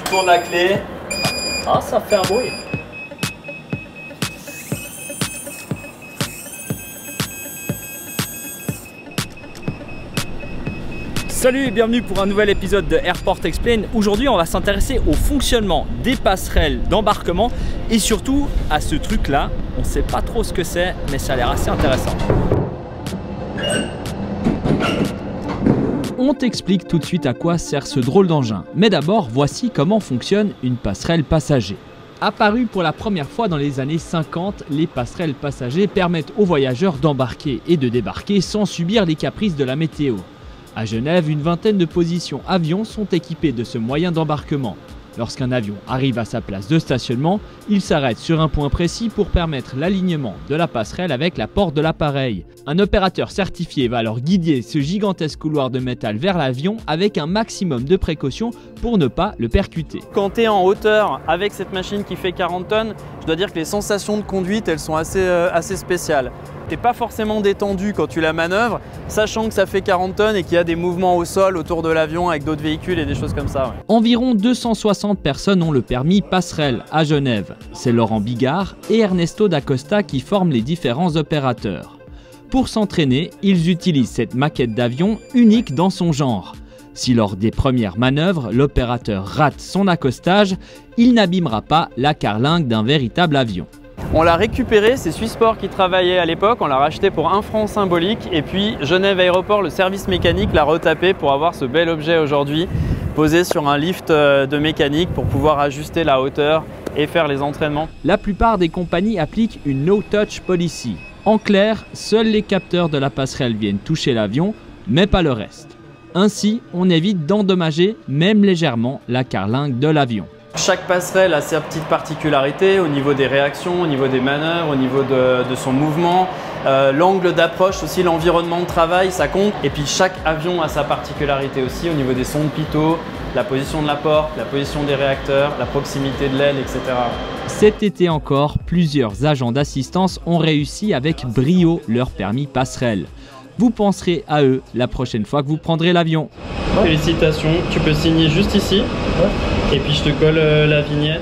tournes la clé. Ah, ça fait un bruit. Salut et bienvenue pour un nouvel épisode de Airport Explain. Aujourd'hui, on va s'intéresser au fonctionnement des passerelles d'embarquement et surtout à ce truc-là. On ne sait pas trop ce que c'est, mais ça a l'air assez intéressant. On t'explique tout de suite à quoi sert ce drôle d'engin. Mais d'abord, voici comment fonctionne une passerelle passager. Apparues pour la première fois dans les années 50, les passerelles passagers permettent aux voyageurs d'embarquer et de débarquer sans subir les caprices de la météo. À Genève, une vingtaine de positions avions sont équipées de ce moyen d'embarquement. Lorsqu'un avion arrive à sa place de stationnement, il s'arrête sur un point précis pour permettre l'alignement de la passerelle avec la porte de l'appareil. Un opérateur certifié va alors guider ce gigantesque couloir de métal vers l'avion avec un maximum de précautions pour ne pas le percuter. Quand tu es en hauteur avec cette machine qui fait 40 tonnes, je dois dire que les sensations de conduite, elles sont assez spéciales. T'es pas forcément détendu quand tu la manœuvres, sachant que ça fait 40 tonnes et qu'il y a des mouvements au sol autour de l'avion avec d'autres véhicules et des choses comme ça. Ouais. Environ 260 personnes ont le permis passerelle à Genève. C'est Laurent Bigard et Ernesto D'Acosta qui forment les différents opérateurs. Pour s'entraîner, ils utilisent cette maquette d'avion unique dans son genre. Si lors des premières manœuvres, l'opérateur rate son accostage, il n'abîmera pas la carlingue d'un véritable avion. On l'a récupéré, c'est Swissport qui travaillait à l'époque, on l'a racheté pour 1 franc symbolique et puis Genève Aéroport, le service mécanique l'a retapé pour avoir ce bel objet aujourd'hui posé sur un lift de mécanique pour pouvoir ajuster la hauteur et faire les entraînements. La plupart des compagnies appliquent une no-touch policy. En clair, seuls les capteurs de la passerelle viennent toucher l'avion, mais pas le reste. Ainsi, on évite d'endommager même légèrement la carlingue de l'avion. Chaque passerelle a sa petite particularité au niveau des réactions, au niveau des manœuvres, au niveau de son mouvement, l'angle d'approche aussi, l'environnement de travail, ça compte. Et puis chaque avion a sa particularité aussi au niveau des sons de pitot, la position de la porte, la position des réacteurs, la proximité de l'aile, etc. Cet été encore, plusieurs agents d'assistance ont réussi avec brio leur permis passerelle. Vous penserez à eux la prochaine fois que vous prendrez l'avion. Félicitations, tu peux signer juste ici. Et puis je te colle la vignette.